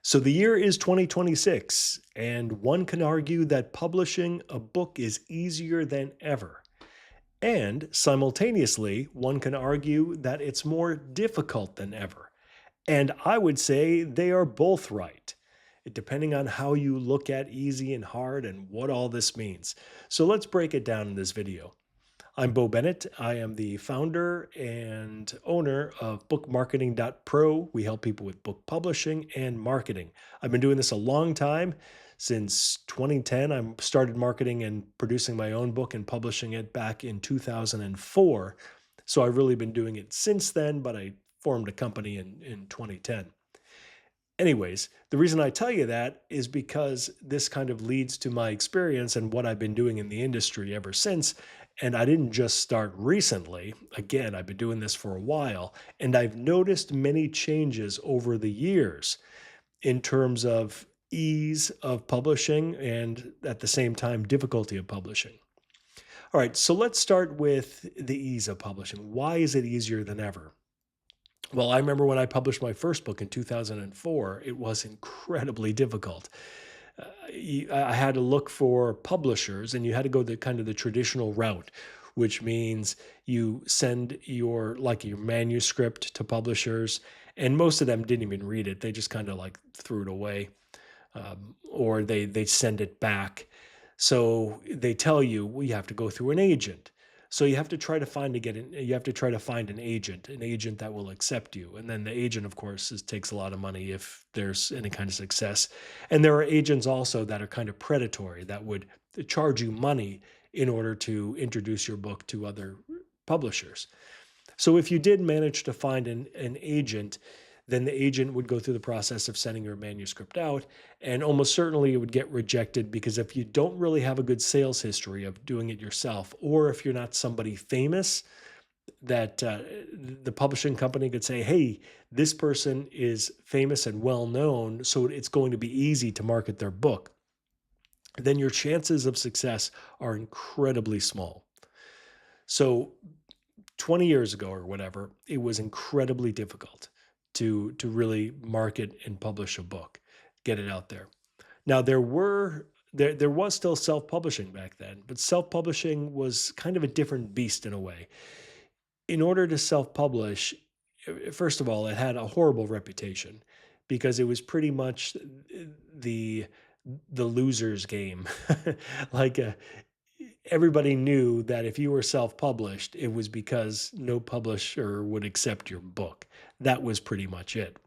So the year is 2026, and one can argue that publishing a book is easier than ever. And simultaneously, one can argue that it's more difficult than ever. And I would say they are both right, depending on how you look at easy and hard and what all this means. So let's break it down in this video. I'm Bo Bennett. I am the founder and owner of BookMarketing.pro. We help people with book publishing and marketing. I've been doing this a long time. Since 2010, I started marketing and producing my own book and publishing it back in 2004. So I've really been doing it since then, but I formed a company in 2010. Anyways, the reason I tell you that is because this kind of leads to my experience and what I've been doing in the industry ever since. And I didn't just start recently. Again, I've been doing this for a while, and I've noticed many changes over the years in terms of ease of publishing and at the same time, difficulty of publishing. All right, so let's start with the ease of publishing. Why is it easier than ever? Well, I remember when I published my first book in 2004, it was incredibly difficult. I had to look for publishers, and you had to go the kind of the traditional route, which means you send your manuscript to publishers, and most of them didn't even read it. They just kind of like threw it away, or they send it back. So they tell you, well, you have to go through an agent. So you have to try to you have to try to find an agent that will accept you. And then the agent, of course, takes a lot of money if there's any kind of success. And there are agents also that are kind of predatory that would charge you money in order to introduce your book to other publishers. So if you did manage to find an agent, then the agent would go through the process of sending your manuscript out, and almost certainly it would get rejected because if you don't really have a good sales history of doing it yourself, or if you're not somebody famous, that the publishing company could say, hey, this person is famous and well known, so it's going to be easy to market their book, then your chances of success are incredibly small. So 20 years ago or whatever, it was incredibly difficult to really market and publish a book, get it out there. Now there was still self-publishing back then, but self-publishing was kind of a different beast in a way. In order to self-publish, first of all, it had a horrible reputation because it was pretty much the the loser's game. like Everybody knew that if you were self-published, it was because no publisher would accept your book. That was pretty much it.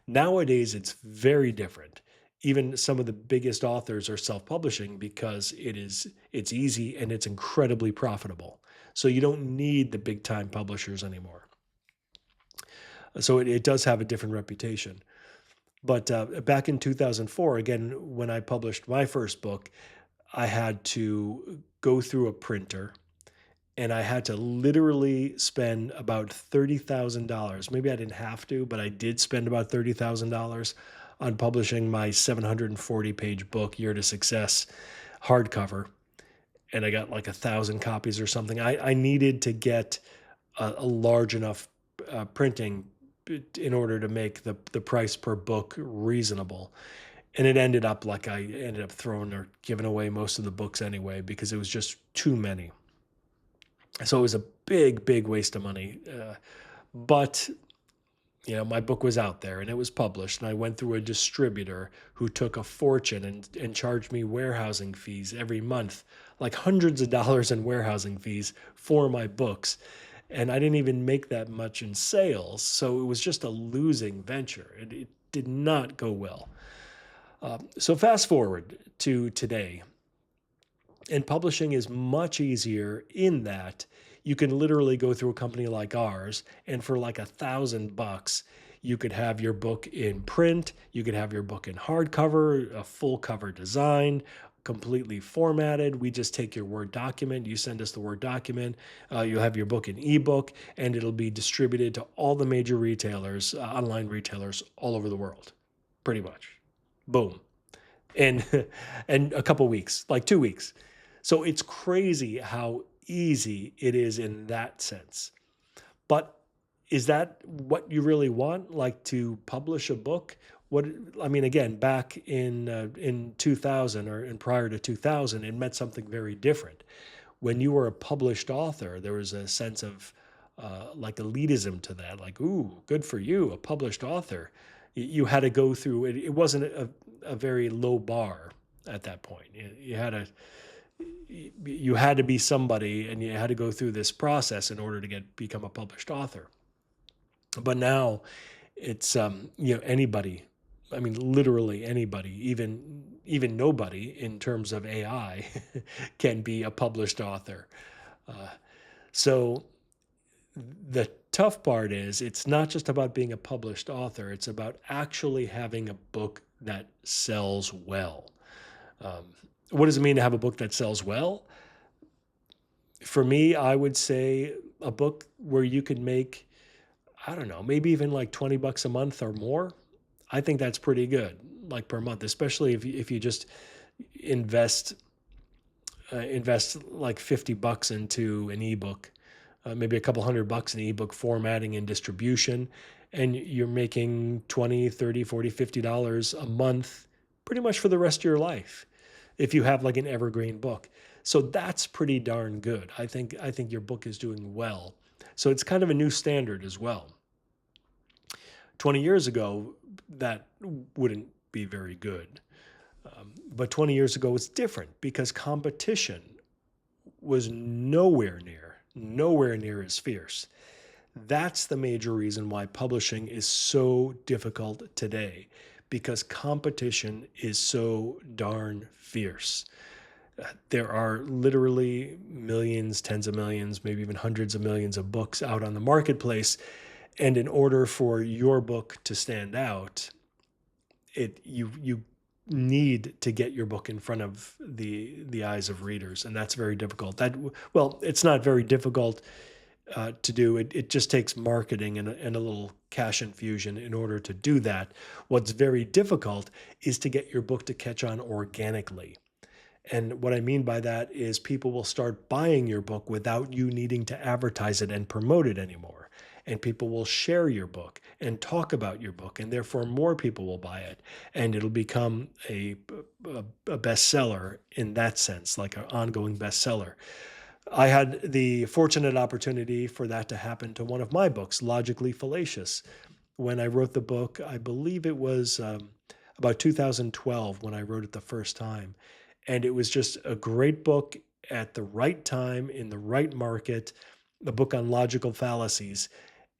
Nowadays, it's very different. Even some of the biggest authors are self-publishing because it's easy and it's incredibly profitable. So you don't need the big time publishers anymore. So it does have a different reputation. But back in 2004, again, when I published my first book, I had to go through a printer and I had to literally spend about $30,000. Maybe I didn't have to, but I did spend about $30,000 on publishing my 740-page book, Year to Success, hardcover. And I got like 1,000 copies or something. I needed to get a large enough printing in order to make the price per book reasonable. And it ended up like I ended up throwing or giving away most of the books anyway because it was just too many. So it was a big, big waste of money. But my book was out there and it was published, and I went through a distributor who took a fortune and charged me warehousing fees every month, like hundreds of dollars in warehousing fees for my books. And I didn't even make that much in sales. So it was just a losing venture. It did not go well. So fast forward to today, and publishing is much easier in that you can literally go through a company like ours, and for like $1,000, you could have your book in print, you could have your book in hardcover, a full cover design, completely formatted. We just take your Word document, you send us the Word document, you'll have your book in ebook, and it'll be distributed to all the major retailers, online retailers all over the world, pretty much. Boom. And and a couple weeks, like 2 weeks. So it's crazy how easy it is in that sense. But is that what you really want? Like to publish a book What I mean, again, back in 2000 or and prior to 2000, it meant something very different. When you were a published author, there was a sense of like elitism to that. Like, ooh, good for you, a published author. You had to go through it. It wasn't a very low bar at that point. You had to you had to be somebody, and you had to go through this process in order to get become a published author. But now anybody, I mean, literally anybody, even nobody in terms of AI can be a published author. Uh, so the tough part is it's not just about being a published author, it's about actually having a book that sells well. Um, what does it mean to have a book that sells well? For me, I would say a book where you could make, I don't know, maybe even like 20 bucks a month or more. I think that's pretty good, like per month, especially if you just invest invest like 50 bucks into an ebook, maybe a couple $100 in ebook formatting and distribution, and you're making 20, 30, 40, $50 a month pretty much for the rest of your life if you have like an evergreen book. So that's pretty darn good. I think your book is doing well. So it's kind of a new standard as well. 20 years ago, that wouldn't be very good. But 20 years ago, it's different because competition was nowhere near as fierce. That's the major reason why publishing is so difficult today, because competition is so darn fierce. There are literally millions, tens of millions, maybe even hundreds of millions of books out on the marketplace. And in order for your book to stand out, you need to get your book in front of the eyes of readers, and that's very difficult. Well, it's not very difficult to do. It just takes marketing and a little cash infusion in order to do that. What's very difficult is to get your book to catch on organically. And what I mean by that is people will start buying your book without you needing to advertise it and promote it anymore. And people will share your book and talk about your book, and therefore more people will buy it. And it'll become a bestseller in that sense, like an ongoing bestseller. I had the fortunate opportunity for that to happen to one of my books, Logically Fallacious. When I wrote the book, I believe it was about 2012 when I wrote it the first time. And it was just a great book at the right time in the right market, a book on logical fallacies.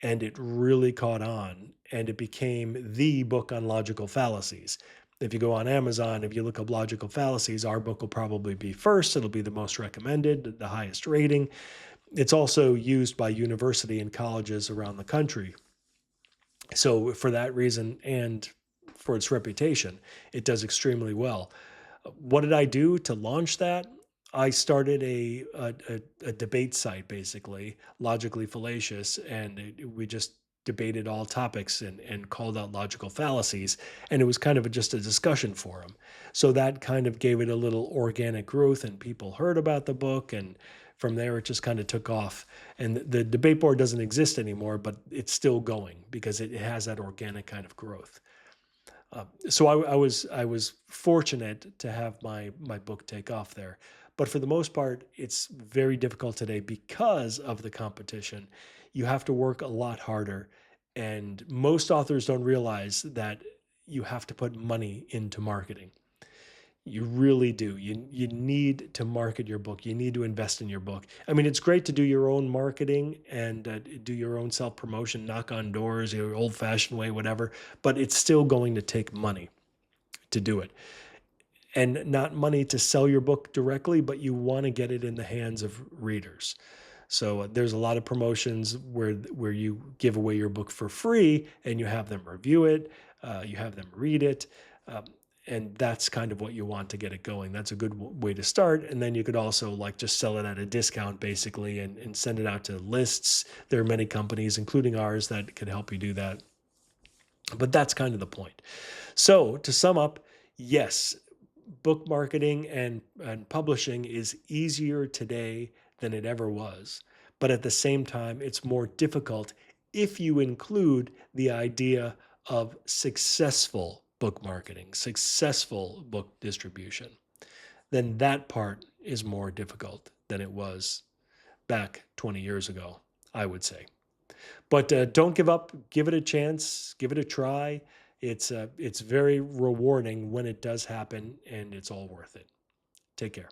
And it really caught on, and it became the book on logical fallacies. If you go on Amazon, if you look up logical fallacies, our book will probably be first. It'll be the most recommended, the highest rating. It's also used by university and colleges around the country. So for that reason and for its reputation, it does extremely well. What did I do to launch that? I started a debate site, basically, Logically Fallacious, and we just debated all topics and called out logical fallacies. And it was kind of just a discussion forum. So that kind of gave it a little organic growth, and people heard about the book. And from there, it just kind of took off. And the debate board doesn't exist anymore, but it's still going because it has that organic kind of growth. So I was fortunate to have my book take off there, but for the most part, it's very difficult today because of the competition. You have to work a lot harder, and most authors don't realize that you have to put money into marketing. You really do. You need to market your book. You need to invest in your book. I mean, it's great to do your own marketing and do your own self promotion, knock on doors, your old fashioned way, whatever. But it's still going to take money to do it, and not money to sell your book directly, but you want to get it in the hands of readers. So there's a lot of promotions where you give away your book for free and you have them review it, you have them read it. Um, and that's kind of what you want to get it going. That's a good way to start. And then you could also like just sell it at a discount basically and send it out to lists. There are many companies, including ours, that could help you do that. But that's kind of the point. So to sum up, yes, book marketing and publishing is easier today than it ever was. But at the same time, it's more difficult if you include the idea of successful book marketing, successful book distribution, then that part is more difficult than it was back 20 years ago, I would say. But don't give up. Give it a chance. Give it a try. It's very rewarding when it does happen, and it's all worth it. Take care.